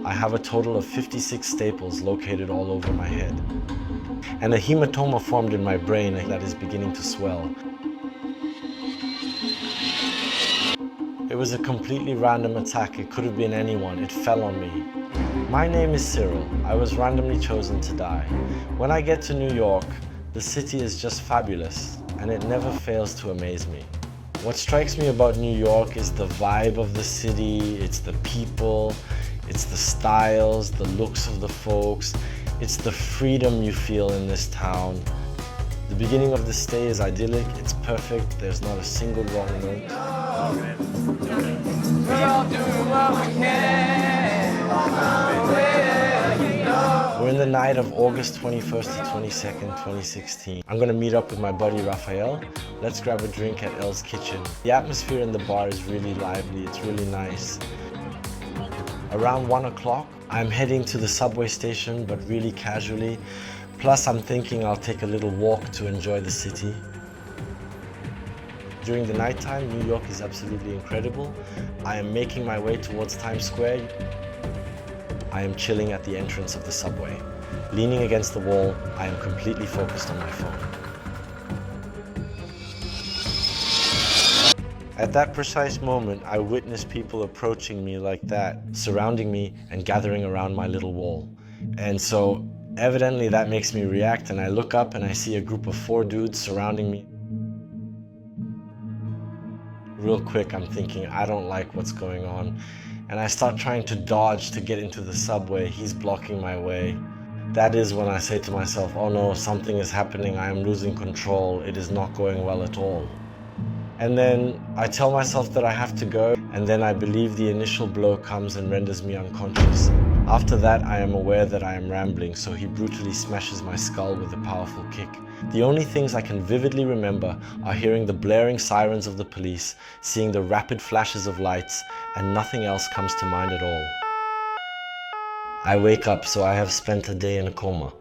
I have a total of 56 staples located all over my head. And a hematoma formed in my brain that is beginning to swell. It was a completely random attack. It could have been anyone. It fell on me. My name is Cyril. I was randomly chosen to die. When I get to New York, the city is just fabulous, and it never fails to amaze me. What strikes me about New York is the vibe of the city, it's the people, it's the styles, the looks of the folks, it's the freedom you feel in this town. The beginning of the stay is idyllic, it's perfect, there's not a single wrong note. We're in the night of August 21st to 22nd, 2016. I'm gonna meet up with my buddy Raphael. Let's grab a drink at Elle's Kitchen. The atmosphere in the bar is really lively, it's really nice. Around 1 o'clock, I'm heading to the subway station, but really casually. Plus, I'm thinking I'll take a little walk to enjoy the city. During the nighttime, New York is absolutely incredible. I am making my way towards Times Square. I am chilling at the entrance of the subway. Leaning against the wall, I am completely focused on my phone. At that precise moment, I witnessed people approaching me like that, surrounding me and gathering around my little wall. And so, evidently that makes me react, and I look up and I see a group of 4 dudes surrounding me. Real quick, I'm thinking, I don't like what's going on. And I start trying to dodge to get into the subway. He's blocking my way. That is when I say to myself, oh no, something is happening. I am losing control. It is not going well at all. And then I tell myself that I have to go, and then I believe the initial blow comes and renders me unconscious. After that, I am aware that I am rambling, so he brutally smashes my skull with a powerful kick. The only things I can vividly remember are hearing the blaring sirens of the police, seeing the rapid flashes of lights, and nothing else comes to mind at all. I wake up, so I have spent a day in a coma.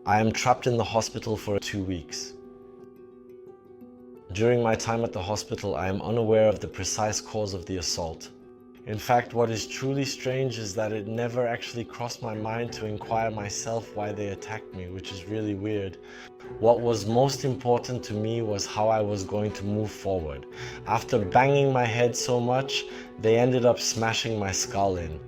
I am trapped in the hospital for 2 weeks. During my time at the hospital, I am unaware of the precise cause of the assault. In fact, what is truly strange is that it never actually crossed my mind to inquire myself why they attacked me, which is really weird. What was most important to me was how I was going to move forward. After banging my head so much, they ended up smashing my skull in.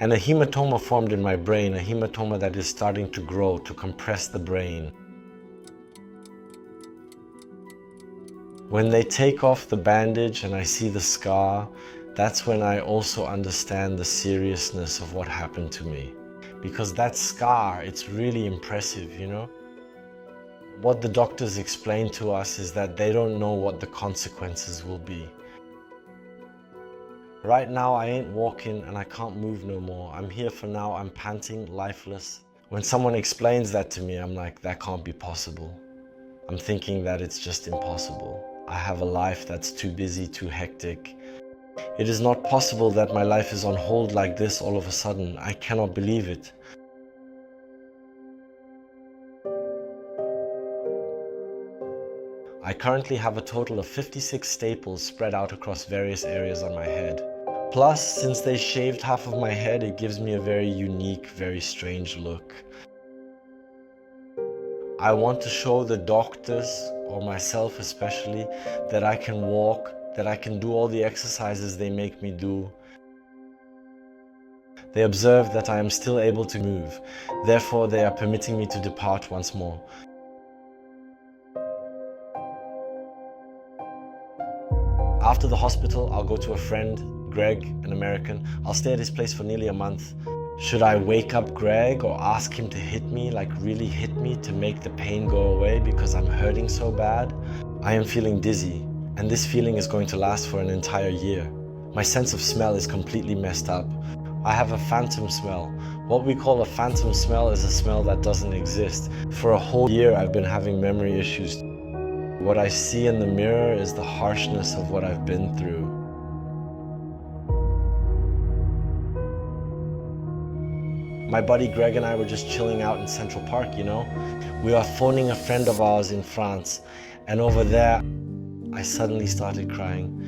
And a hematoma formed in my brain, a hematoma that is starting to grow, to compress the brain. When they take off the bandage and I see the scar, that's when I also understand the seriousness of what happened to me. Because that scar, it's really impressive, you know? What the doctors explain to us is that they don't know what the consequences will be. Right now, I ain't walking and I can't move no more. I'm here for now, I'm panting, lifeless. When someone explains that to me, I'm like, that can't be possible. I'm thinking that it's just impossible. I have a life that's too busy, too hectic. It is not possible that my life is on hold like this all of a sudden. I cannot believe it. I currently have a total of 56 staples spread out across various areas on my head. Plus, since they shaved half of my head, it gives me a very unique, very strange look. I want to show the doctors, or myself especially, that I can walk, that I can do all the exercises they make me do. They observe that I am still able to move. Therefore, they are permitting me to depart once more. After the hospital, I'll go to a friend, Greg, an American. I'll stay at his place for nearly a month. Should I wake up Greg or ask him to hit me, like really hit me to make the pain go away because I'm hurting so bad? I am feeling dizzy, and this feeling is going to last for an entire year. My sense of smell is completely messed up. I have a phantom smell. What we call a phantom smell is a smell that doesn't exist. For a whole year, I've been having memory issues. What I see in the mirror is the harshness of what I've been through. My buddy Greg and I were just chilling out in Central Park, you know? We are phoning a friend of ours in France, and over there, I suddenly started crying.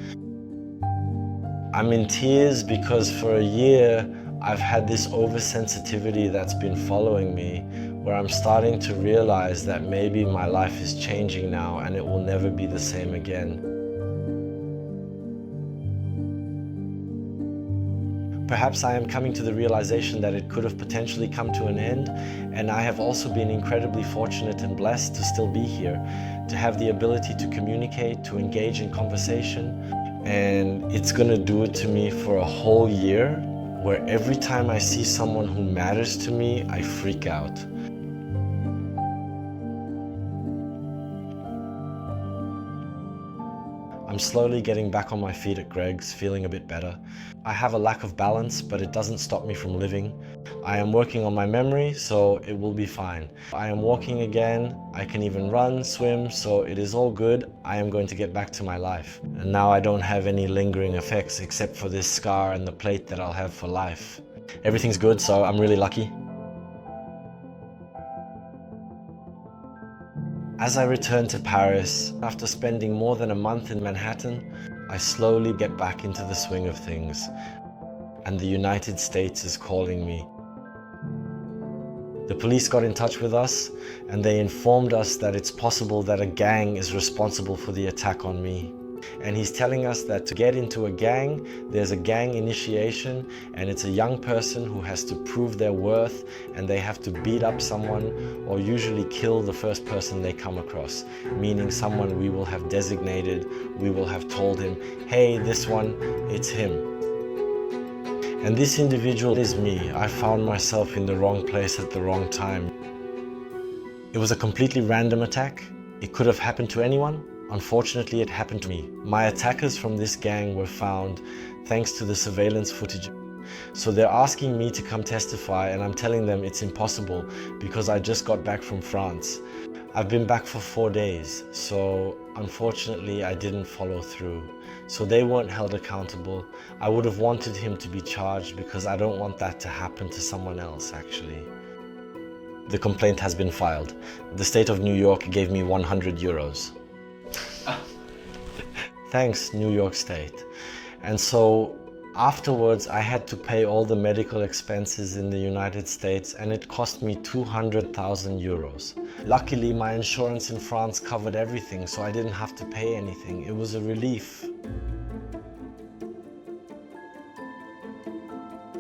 I'm in tears because for a year, I've had this oversensitivity that's been following me, where I'm starting to realize that maybe my life is changing now and it will never be the same again. Perhaps I am coming to the realization that it could have potentially come to an end, and I have also been incredibly fortunate and blessed to still be here, to have the ability to communicate, to engage in conversation, and it's gonna do it to me for a whole year, where every time I see someone who matters to me, I freak out. I'm slowly getting back on my feet at Greggs, feeling a bit better. I have a lack of balance, but it doesn't stop me from living. I am working on my memory, so it will be fine. I am walking again, I can even run, swim, so it is all good. I am going to get back to my life. And now I don't have any lingering effects except for this scar and the plate that I'll have for life. Everything's good, so I'm really lucky. As I return to Paris, after spending more than a month in Manhattan, I slowly get back into the swing of things, and the United States is calling me. The police got in touch with us, and they informed us that it's possible that a gang is responsible for the attack on me. And he's telling us that to get into a gang, there's a gang initiation, and it's a young person who has to prove their worth, and they have to beat up someone or usually kill the first person they come across, meaning someone we will have designated, we will have told him, hey, this one, it's him. And this individual is me. I found myself in the wrong place at the wrong time. It was a completely random attack. It could have happened to anyone. Unfortunately, it happened to me. My attackers from this gang were found thanks to the surveillance footage. So they're asking me to come testify, and I'm telling them it's impossible because I just got back from France. I've been back for 4 days, so unfortunately I didn't follow through. So they weren't held accountable. I would have wanted him to be charged because I don't want that to happen to someone else, actually. The complaint has been filed. The state of New York gave me 100 euros. Thanks, New York State. And so afterwards, I had to pay all the medical expenses in the United States, and it cost me 200,000 euros. Luckily, my insurance in France covered everything, so I didn't have to pay anything. It was a relief.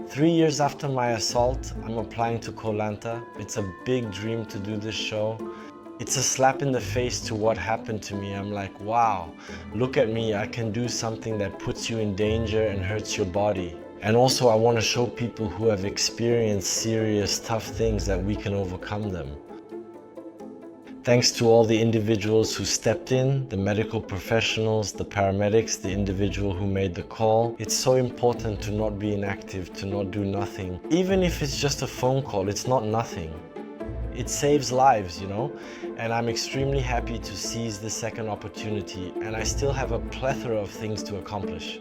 3 years after my assault, I'm applying to Koh Lanta. It's a big dream to do this show. It's a slap in the face to what happened to me. I'm like, wow, look at me. I can do something that puts you in danger and hurts your body. And also I want to show people who have experienced serious, tough things that we can overcome them. Thanks to all the individuals who stepped in, the medical professionals, the paramedics, the individual who made the call. It's so important to not be inactive, to not do nothing. Even if it's just a phone call, it's not nothing. It saves lives, you know, and I'm extremely happy to seize the second opportunity, and I still have a plethora of things to accomplish.